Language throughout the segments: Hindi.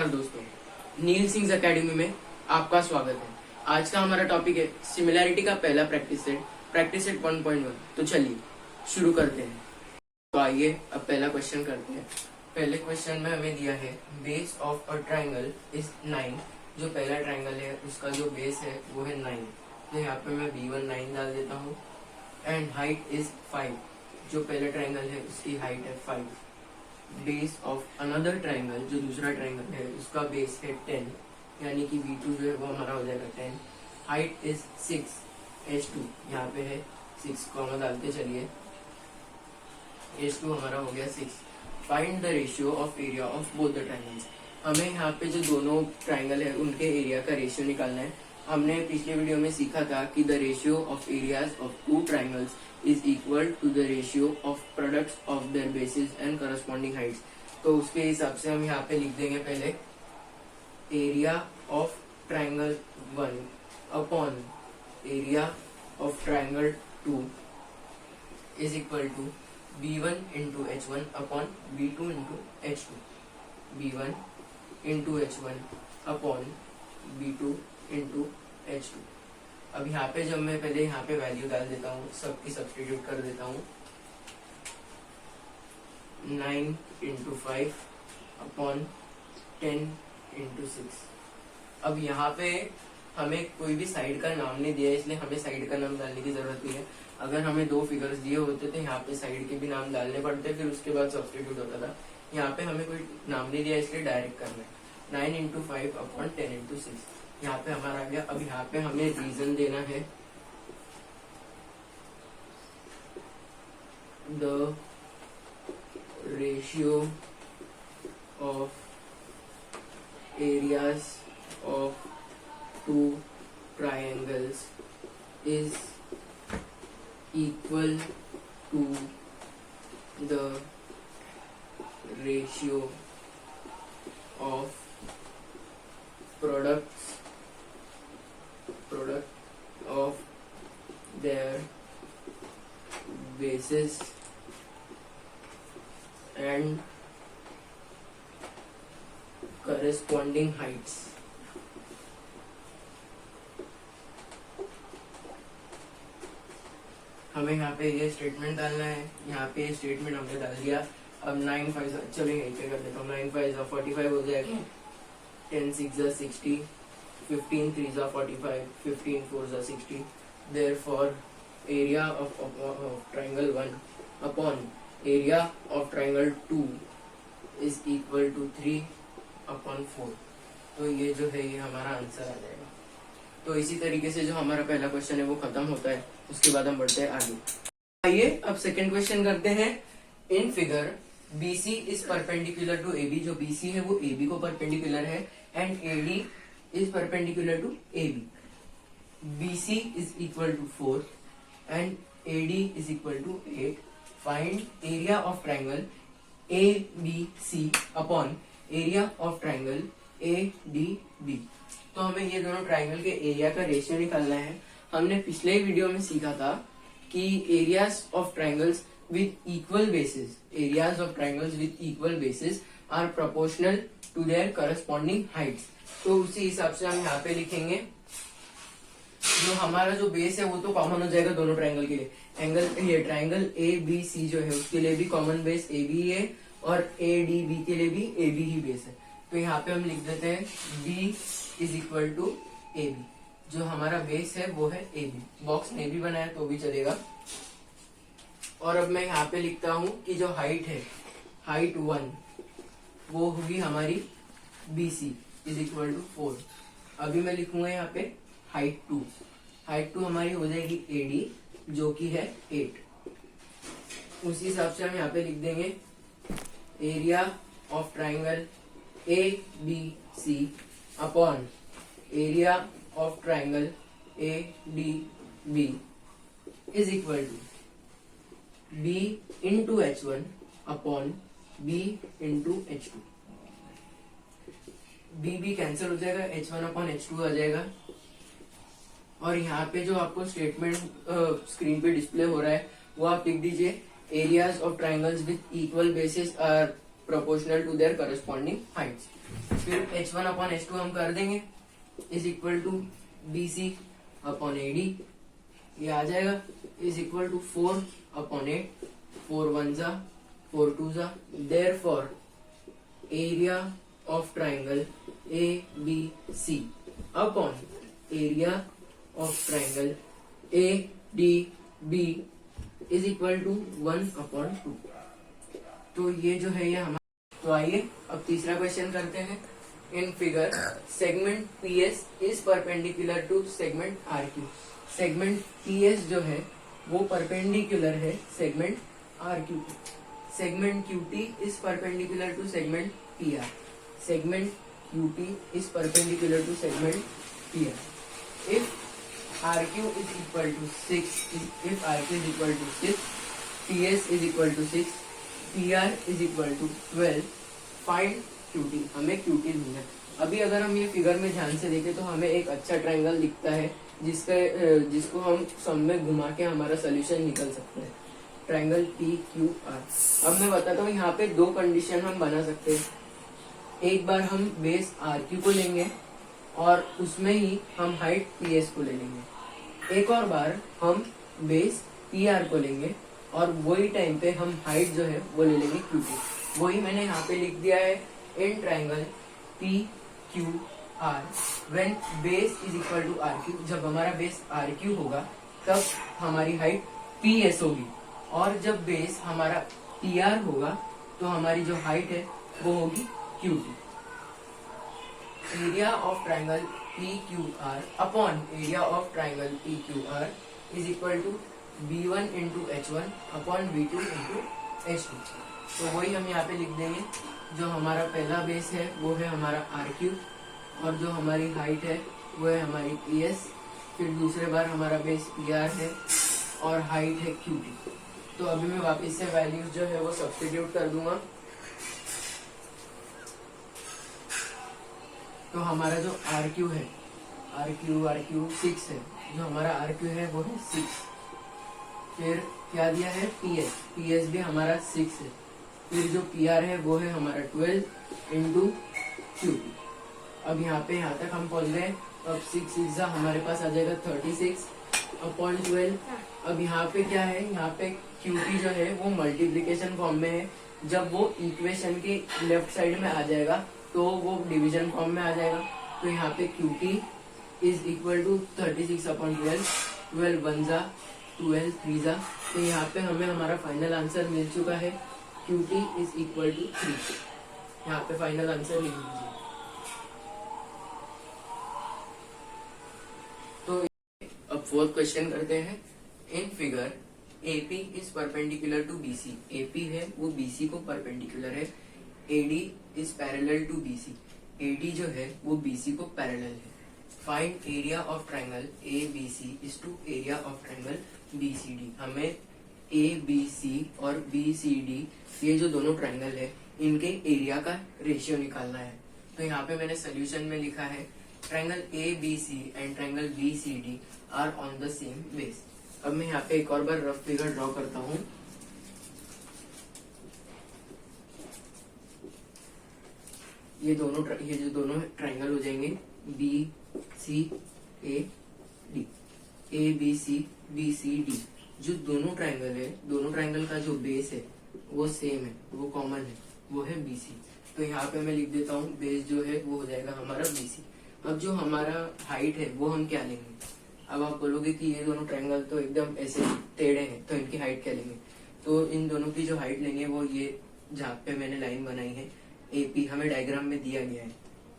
नमस्कार दोस्तों, नील सिंह एकेडमी में आपका स्वागत है। आज का हमारा टॉपिक है सिमिलैरिटी का पहला प्रैक्टिस सेट 1.1। तो चलिए शुरू करते हैं। तो आइए अब पहला क्वेश्चन करते हैं। पहले क्वेश्चन में हमें दिया है base of a triangle is 9। जो पहला ट्राइंगल है उसका जो बेस है वो है 9। तो यहाँ पे मैं B1 9 डाल देता हूँ। And height is 5। जो पहला ट्राइंगल है उसकी हाइट है 5। बेस ऑफ अनदर ट्राइंगल, जो दूसरा ट्राइंगल है उसका बेस है 10, यानी कि B2 जो है वो हमारा हो जाएगा 10। हाइट इज 6, H2 यहाँ पे है 6, कॉमा डालते चलिए, H2 हमारा हो गया 6। Find the ratio of area of both the triangles. हमें यहाँ पे जो दोनों ट्राइंगल है उनके एरिया का रेशियो निकालना है। हमने पिछले वीडियो में सीखा था कि the ratio of areas of two triangles is equal to the ratio of products of their bases and corresponding heights. तो उसके हिसाब से हम यहाँ पे लिख देंगे पहले area of triangle 1 upon area of triangle 2 is equal to B1 into H1 upon B2 into H2। B1 into H1 upon B2 into H2। अब यहाँ पे जब मैं पहले यहाँ पे वैल्यू डाल देता हूँ, सबकी सब्स्टिट्यूट कर देता हूँ। 9 इंटू 5 अपॉन 10 इंटू 6। अब यहाँ पे हमें कोई भी साइड का नाम नहीं दिया है, इसलिए हमें साइड का नाम डालने की जरूरत नहीं है। अगर हमें दो फिगर्स दिए होते तो यहाँ पे साइड के भी नाम डालने पड़ते, फिर उसके बाद सब्स्टिट्यूट होता था। यहाँ पे हमें कोई नाम नहीं दिया इसलिए डायरेक्ट करना है। 9 इंटू 5 अपॉन 10 इंटू 6 यहाँ पे हमारा आ गया। अब यहाँ पे हमें रीजन देना है the ratio of areas of two triangles is equal to the ratio of product of their bases and corresponding heights। हमें यहाँ पे ये स्टेटमेंट डालना है। यहाँ पे ये स्टेटमेंट हमने डाल दिया। अब 9 5 चलो यहीं पे कर देता हूँ। 9 5 45 हो जाएगा, 10 6 60, 15 3 45, 15 4 60। Therefore area of triangle 1 upon area of triangle 2 is equal to 3 upon 4। तो ये जो है ये हमारा आंसर आ जाएगा। तो इसी तरीके से जो हमारा पहला क्वेश्चन है वो खत्म होता है। उसके बाद हम बढ़ते हैं आगे। आइए अब सेकंड क्वेश्चन करते हैं। In figure BC is perpendicular to AB। जो BC है वो AB को परपेंडिकुलर है and AD is perpendicular to AB। BC is equal to 4 and AD is equal to 8। Find area of triangle ABC upon area of triangle ADB। तो हमें ये दोनों ट्राइंगल के एरिया का रेशियो निकालना है। हमने पिछले वीडियो में सीखा था कि areas of triangles with equal bases are proportional to their corresponding heights. तो उसी हिसाब से हम यहाँ पे लिखेंगे जो हमारा जो बेस है वो तो कॉमन हो जाएगा दोनों ट्राइंगल के लिए। ये ट्राइंगल ABC जो है उसके लिए भी कॉमन बेस AB है और ADB के लिए भी AB ही बेस है। तो यहाँ पे हम लिख देते हैं B is equal to AB। जो हमारा बेस है वो है AB। बॉक्स नहीं भी बनाया तो भी चलेगा। और अब मैं यहाँ पे लिखता हूं कि जो हाइट है, हाइट 1 वो होगी हमारी BC इज इक्वल टू 4। अभी मैं लिखूंगा यहाँ पे हाइट 2। हाइट 2 हमारी हो जाएगी AD जो कि है 8। उसी हिसाब से हम यहाँ पे लिख देंगे area of triangle ABC upon area of triangle ADB is equal to B into H1 upon B into H2। B cancel हो जाएगा, H1 अपॉन H2 आ जाएगा। और यहाँ पे जो आपको स्टेटमेंट स्क्रीन पे डिस्प्ले हो रहा है वो आप लिख दीजिए areas of triangles with equal bases are proportional to their corresponding heights. फिर H1 अपॉन H2 हम कर देंगे is equal to BC upon AD, ये आ जाएगा इज इक्वल टू 4 अपॉन 8, 4 1 जा 4 2 जा, therefore area of triangle ABC upon area of triangle ADB is equal to 1 upon 2। तो ये जो है ये हमारा। तो आइए अब तीसरा क्वेश्चन करते हैं। In figure segment PS is perpendicular to segment RQ। Segment PS जो है वो परपेंडिकुलर है सेगमेंट RQ को। Segment QT is perpendicular to segment PR। Segment QT is perpendicular to segment PR। If RQ is equal to 6, if RQ is equal to 6, PS is equal to 6, PR is equal to 12, find QT। हमें QT ढूंढना है। अभी अगर हम ये फिगर में ध्यान से देखें तो हमें एक अच्छा ट्रायंगल दिखता है जिसको हम सम में घुमा के हमारा सोल्यूशन निकल सकता है, ट्रायंगल PQR। अब मैं बताता हूँ यहाँ पे दो कंडीशन हम बना सकते हैं। एक बार हम बेस RQ को लेंगे और उसमें ही हम हाइट PS को ले लेंगे। एक और बार हम बेस PR को लेंगे और वही टाइम पे हम हाइट जो है वो ले लेंगे QT। वही मैंने यहाँ पे लिख दिया है in triangle PQR when base is equal to RQ। जब हमारा बेस RQ होगा तब हमारी हाइट PS होगी, और जब बेस हमारा PR होगा तो हमारी जो हाइट है वो होगी QT। Area of triangle PQR upon area of triangle PQR is equal to B1 into H1 upon B2 into H2। तो वही हम यहाँ पे लिख देंगे। जो हमारा पहला बेस है वो है हमारा RQ, और जो हमारी हाइट है वो है हमारी PS। फिर दूसरे बार हमारा बेस PR है और हाइट है QT। तो अभी मैं वापस से वैल्यूज जो है वो सब्स्टिट्यूट कर दूंगा। तो हमारा जो RQ है, RQ 6 है, जो हमारा RQ है वो है 6। फिर क्या दिया है PS भी हमारा 6 है। फिर जो PR है वो है हमारा 12 इंटू QT। अब यहाँ तक हम पहुंच गए। अब 6 हमारे पास आ जाएगा 36 अपॉन 12। अब यहाँ पे क्या है, यहाँ पे QT जो है वो मल्टीप्लीकेशन फॉर्म में है। जब वो इक्वेशन के लेफ्ट साइड में आ जाएगा तो वो डिवीजन फॉर्म में आ जाएगा। तो यहाँ पे QT is equal to 36 upon 12, 12 1 जा 12 3 जा। तो यहाँ पे हमें हमारा फाइनल आंसर मिल चुका है, QT इज इक्वल टू 3। यहाँ पे फाइनल आंसर लिख लीजिए। तो अब फोर्थ क्वेश्चन करते हैं। In figure AP is perpendicular to BC। AP है वो BC को परपेंडिकुलर है। AD is parallel to BC। AD जो है वो BC को पैरेलल है। Find area of triangle ABC is to area of triangle BCD। हमें ABC और BCD ये जो दोनों ट्राइंगल है इनके एरिया का रेशियो निकालना है। तो यहाँ पे मैंने सोल्यूशन में लिखा है triangle ABC and triangle BCD are on the same base. अब मैं यहाँ पे एक और बार रफ फिगर ड्रॉ करता हूँ। ये जो दोनों ट्राइंगल हो जाएंगे BCAD, ABCBCD। जो दोनों ट्राइंगल है, दोनों ट्राइंगल का जो बेस है वो सेम है, वो कॉमन है, वो है BC। तो यहाँ पे मैं लिख देता हूँ बेस जो है वो हो जाएगा हमारा BC। अब जो हमारा हाइट है वो हम क्या लेंगे। अब आप बोलोगे कि ये दोनों ट्राइंगल तो एकदम ऐसे टेढ़े हैं, तो इनकी हाइट क्या लेंगे। तो इन दोनों की जो हाइट लेंगे वो ये जहाँ पे मैंने लाइन बनाई है AP, हमें डायग्राम में दिया गया है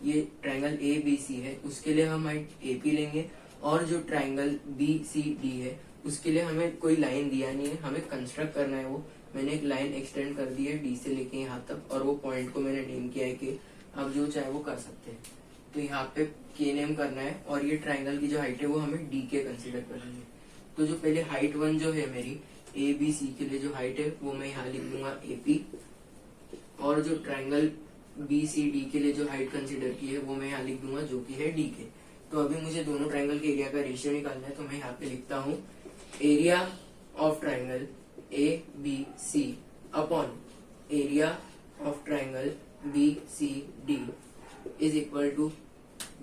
ये ट्राइंगल ABC है, उसके लिए हम हाइट AP लेंगे। और जो ट्राइंगल BCD है उसके लिए हमें कोई लाइन दिया नहीं है, हमें कंस्ट्रक्ट करना है। वो मैंने एक लाइन एक्सटेंड कर दी है D से लेके यहाँ तक, और वो पॉइंट को मैंने नेम किया है कि आप जो चाहे वो कर सकते हैं। तो यहाँ पे K नेम करना है, और ये ट्राइंगल की जो हाइट है वो हमें DK कंसिडर करनी है। तो जो पहले हाइट 1 जो है मेरी ABC के लिए जो हाइट है वो मैं यहाँ लिख दूंगा AP, और जो ट्राइंगल BCD के लिए जो हाइट कंसिडर की है वो मैं यहाँ लिख दूंगा जो कि है DK। तो अभी मुझे दोनों ट्राइंगल के एरिया का रेशियो निकालना है। तो मैं यहाँ पे लिखता हूँ area of triangle ABC upon area of triangle BCD is equal to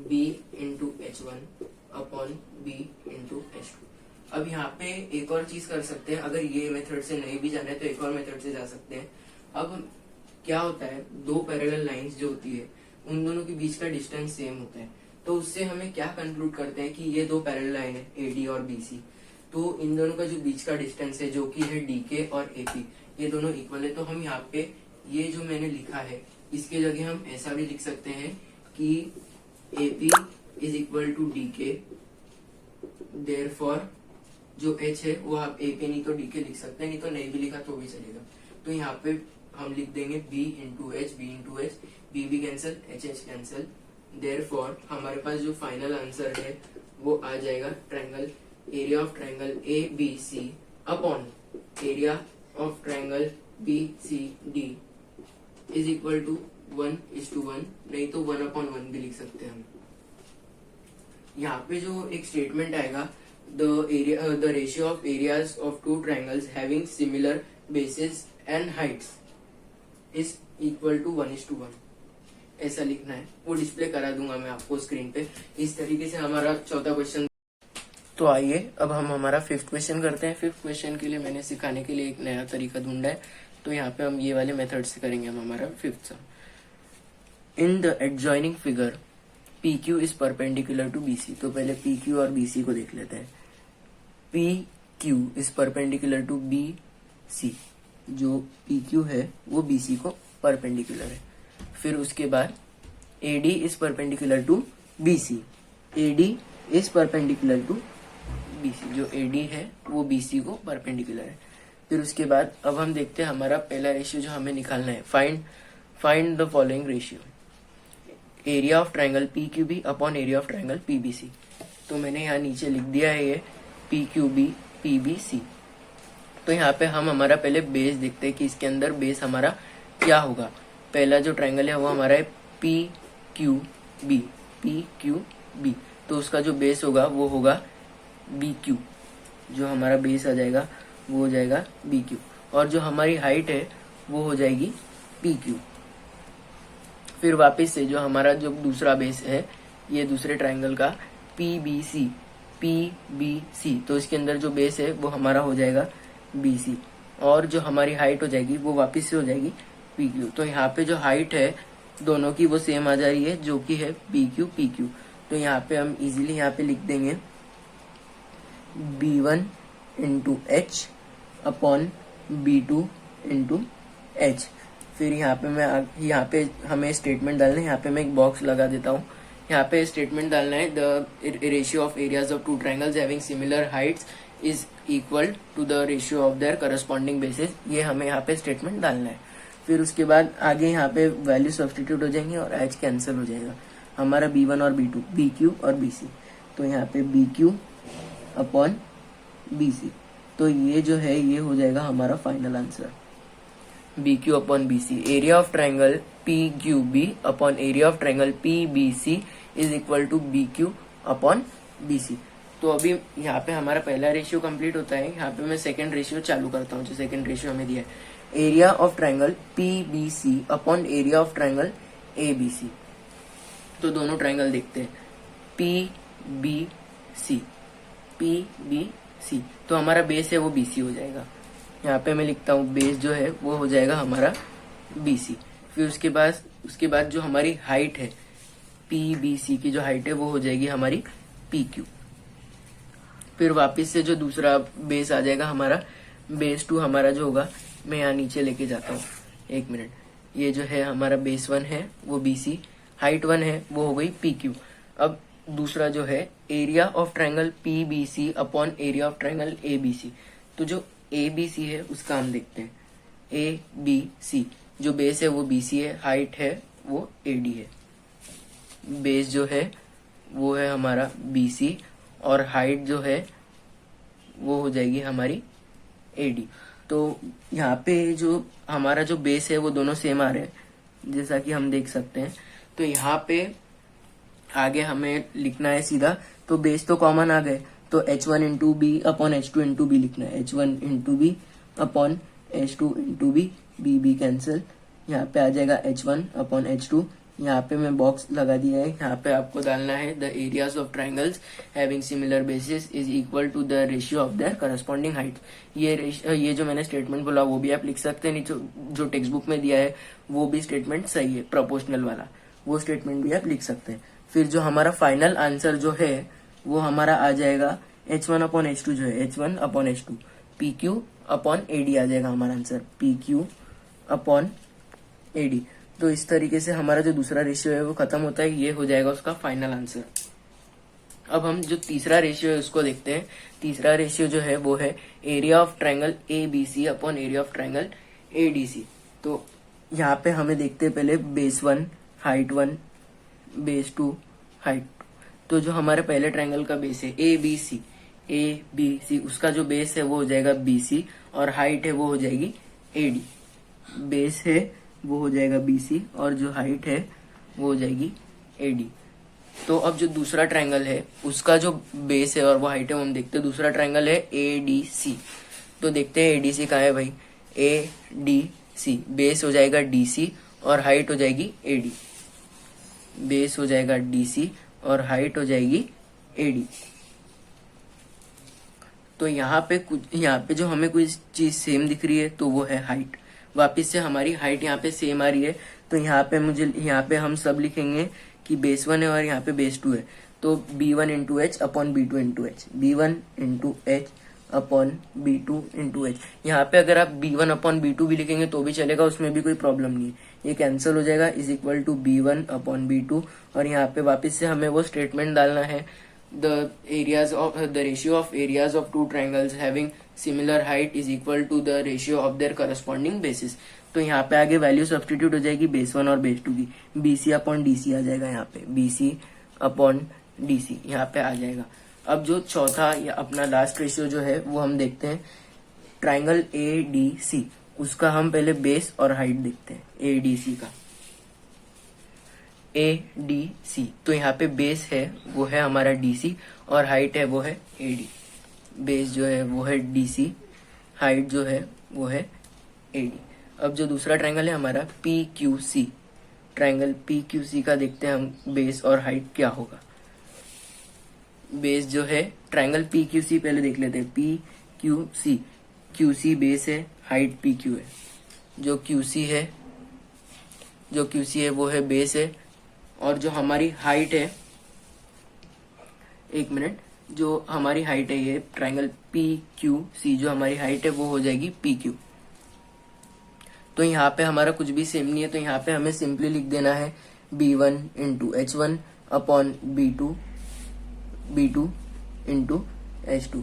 B into H1 upon B into H2। अब यहाँ पे एक और चीज कर सकते हैं, अगर ये मेथड से नहीं भी जाना है तो एक और मेथड से जा सकते हैं। अब क्या होता है, दो पैरेलल लाइंस जो होती है उन दोनों के बीच का डिस्टेंस सेम होता है, तो उससे हमें क्या कंक्लूड करते हैं कि ये दो पैरेलल लाइन है AD और BC, तो इन दोनों का जो बीच का डिस्टेंस है जो कि है DK और AP, ये दोनों इक्वल है। तो हम यहाँ पे ये जो मैंने लिखा है इसके जगह हम ऐसा भी लिख सकते हैं कि AP is equal to DK, therefore जो H है वो आप AP नहीं तो DK लिख सकते हैं, नहीं तो नहीं भी लिखा तो भी चलेगा। तो यहाँ पे हम लिख देंगे B into H, B cancel, H cancel, therefore हमारे पास जो फाइनल आंसर है वो आ जाएगा triangle area of triangle ABC upon area of triangle BCD is equal to 1:1, नहीं तो 1/1 भी लिख सकते हैं हम। यहाँ पे जो एक स्टेटमेंट आएगा, the ratio of areas of two triangles having similar bases and heights is equal to 1:1, ऐसा लिखना है। वो डिस्प्ले करा दूंगा मैं आपको स्क्रीन पे। इस तरीके से हमारा चौथा क्वेश्चन। तो आइए अब हम हमारा फिफ्थ क्वेश्चन करते हैं। फिफ्थ क्वेश्चन के लिए मैंने सिखाने के लिए एक नया तरीका ढूंढा है, तो यहाँ पे हम ये वाले मेथड से करेंगे हम हमारा fifth sum. In the adjoining figure PQ is perpendicular to BC। तो पहले PQ और BC को देख लेते हैं। PQ is perpendicular to BC, जो PQ है वो BC को परपेंडिकुलर है। फिर उसके बाद AD is perpendicular to BC, AD is perpendicular to BC, जो AD है वो BC को परपेंडिकुलर है। फिर उसके बाद अब हम देखते हैं हमारा पहला रेशियो जो हमें निकालना है। Find the following ratio, area of triangle PQB upon area of triangle PBC। तो मैंने यहाँ नीचे लिख दिया है ये PQB PBC। तो यहाँ पे हम हमारा पहले बेस देखते हैं कि इसके अंदर बेस हमारा क्या होगा। पहला जो ट्रायंगल है वो हमारा है PQB, तो उसका जो बेस होगा वो होगा BQ, जो हमारा बेस आ जाएगा वो हो जाएगा BQ, और जो हमारी हाइट है वो हो जाएगी PQ। फिर वापस से जो हमारा जो दूसरा बेस है ये दूसरे ट्रायंगल का PBC, तो इसके अंदर जो बेस है वो हमारा हो जाएगा BC, और जो हमारी हाइट हो जाएगी वो वापस से हो जाएगी PQ। तो यहाँ पे जो हाइट है दोनों की वो सेम आ जा रही है, जो कि है PQ। तो यहाँ पे हम इजीली यहाँ पे लिख देंगे B1 into H upon B2 into H। फिर यहाँ पे हमें स्टेटमेंट डालना है। यहाँ पे मैं एक बॉक्स लगा देता हूँ। यहाँ पे स्टेटमेंट डालना है, the ratio of areas of two triangles having similar heights is equal to the ratio of their corresponding bases. ये हमें यहाँ पे स्टेटमेंट डालना है। फिर उसके बाद आगे यहाँ पे वैल्यू सब्सटीट्यूट हो जाएंगे और H कैंसिल हो जाएगा। हमारा B1 और B2, BQ और BC, तो यहाँ पे BQ अपॉन BC, तो ये जो है ये हो जाएगा हमारा final answer, BQ upon BC। Area of triangle PQB upon area of triangle PBC is equal to BQ upon BC। तो अभी यहाँ पे हमारा पहला रेशियो कंप्लीट होता है। यहाँ पे मैं सेकंड रेशियो चालू करता हूँ, जो सेकंड रेशियो हमें दिया है, area of triangle PBC upon area of triangle ABC। तो दोनों ट्रायंगल देखते हैं, PBC, तो हमारा बेस है वो BC हो जाएगा। यहाँ पे मैं लिखता हूँ बेस जो है वो हो जाएगा हमारा BC। फिर उसके बाद जो हमारी हाइट है PBC की जो हाइट है वो हो जाएगी हमारी PQ। फिर वापस से जो दूसरा बेस आ जाएगा हमारा बेस 2, हमारा जो होगा मैं यहाँ नीचे लेके जाता हूँ, 1 मिनट। ये जो है हमारा बेस 1 है वो BC, हाइट 1 है वो हो गई PQ। अब दूसरा जो है area of triangle PBC upon area of triangle ABC। तो जो ABC है उसका हम देखते हैं, ABC, जो बेस है वो BC है, हाइट है वो AD है। बेस जो है वो है हमारा BC और हाइट जो है वो हो जाएगी हमारी AD। तो यहाँ पे जो हमारा जो बेस है वो दोनों सेम आ रहे हैं, जैसा कि हम देख सकते हैं। तो यहाँ पे आगे हमें लिखना है सीधा, तो बेस तो कॉमन आ गए, तो H1 into B upon H2 into B लिखना है, H1 into B upon H2 into B, B cancel, यहाँ पे आ जाएगा H1 अपॉन H2, यहाँ पे मैं बॉक्स लगा दिया है। यहाँ पे आपको डालना है the areas of triangles having similar bases is equal to the ratio of their corresponding height. ये जो मैंने स्टेटमेंट बोला वो भी आप लिख सकते हैं, नहीं जो टेक्स्ट बुक में दिया है वो भी स्टेटमेंट सही है, प्रोपोर्शनल वाला वो स्टेटमेंट भी आप लिख सकते हैं। फिर जो हमारा फाइनल आंसर जो है वो हमारा आ जाएगा H1/H2 जो है H1/H2 PQ/AD आ जाएगा हमारा आंसर PQ/AD। तो इस तरीके से हमारा जो दूसरा रेशियो है वो खत्म होता है, ये हो जाएगा उसका फाइनल आंसर। अब हम जो तीसरा रेशियो है उसको देखते हैं। तीसरा रेशियो जो है वो है area of triangle ABC upon area of triangle ADC। तो यहाँ पे हमें देखते हैं पहले बेस 1 हाइट 1 बेस 2 हाइट। तो जो हमारे पहले ट्रायंगल का बेस है ABC उसका जो बेस है वो हो जाएगा BC और हाइट है वो हो जाएगी AD। बेस है वो हो जाएगा BC और जो हाइट है वो हो जाएगी AD। तो अब जो दूसरा ट्रायंगल है उसका जो बेस है और वो हाइट है वो हम देखते हैं। दूसरा ट्रायंगल है ADC। तो देखते हैं ADC कहाँ है भाई, ADC बेस हो जाएगा DC और हाइट हो जाएगी AD। बेस हो जाएगा DC और हाइट हो जाएगी AD। तो यहाँ पे जो हमें कोई चीज सेम दिख रही है तो वो है हाइट। वापिस से हमारी हाइट यहाँ पे सेम आ रही है, तो यहाँ पे हम सब लिखेंगे कि बेस 1 है और यहाँ पे बेस 2 है। तो B1 into H upon B2 into H, B1 into H upon B2 into H। यहाँ पे अगर आप B1 अपॉन B2 भी लिखेंगे तो भी चलेगा, उसमें भी कोई प्रॉब्लम नहीं है, ये कैंसिल हो जाएगा। Is equal to B1 upon B2 और यहाँ पे वापिस से हमें वो स्टेटमेंट डालना है the ratio of areas of two triangles having similar height is equal to the ratio of their corresponding bases। तो यहाँ पे आगे वैल्यू सब्सटीट्यूट हो जाएगी बेस 1 और बेस 2 की, BC अपॉन DC आ जाएगा यहाँ पे, BC अपॉन DC यहाँ पे आ जाएगा। अब जो चौथा या अपना लास्ट रेशियो जो है वो हम देखते हैं ट्राइंगल ADC। उसका हम पहले बेस और हाइट देखते हैं ADC का। ADC तो यहाँ पे बेस है वो है हमारा DC और हाइट है वो है AD। बेस जो है वो है DC, हाइट जो है वो है AD। अब जो दूसरा ट्रायंगल है हमारा PQC, ट्रायंगल PQC का देखते हैं हम बेस और हाइट क्या होगा। बेस जो है ट्रायंगल PQC पहले देख लेते हैं। PQC, QC बेस है, हाइट PQ है। जो QC है वो है बेस है और जो हमारी हाइट है, एक मिनट, जो हमारी हाइट है ये ट्रायंगल PQC, जो हमारी हाइट है वो हो जाएगी PQ। तो यहाँ पे हमारा कुछ भी सेम नहीं है, तो यहाँ पे हमें सिंपली लिख देना है B1 into H1 upon B2 into H2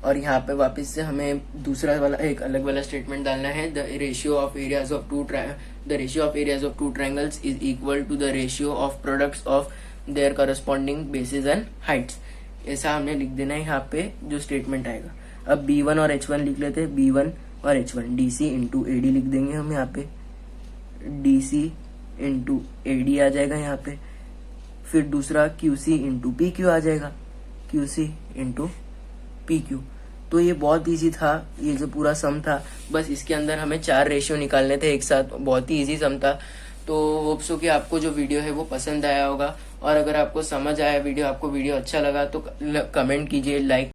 और यहाँ पे वापस से हमें दूसरा वाला एक अलग वाला स्टेटमेंट डालना है the ratio of areas of two triangles is equal to the ratio of products of their corresponding bases and heights. ऐसा हमने लिख देना है यहाँ पे जो स्टेटमेंट आएगा। अब B1 और H1 लिख लेते हैं, B1 और H1 DC इंटू AD लिख देंगे हम यहाँ पे, DC इंटू AD आ जाएगा यहाँ पे। फिर दूसरा QC इंटू PQ आ जाएगा, QC इंटू PQ। तो ये बहुत इजी था, ये जो पूरा सम था, बस इसके अंदर हमें 4 रेशियो निकालने थे एक साथ, बहुत ही इजी सम था। तो होप सो कि आपको जो वीडियो है वो पसंद आया होगा और अगर आपको समझ आया वीडियो, आपको वीडियो अच्छा लगा तो कमेंट कीजिए, लाइक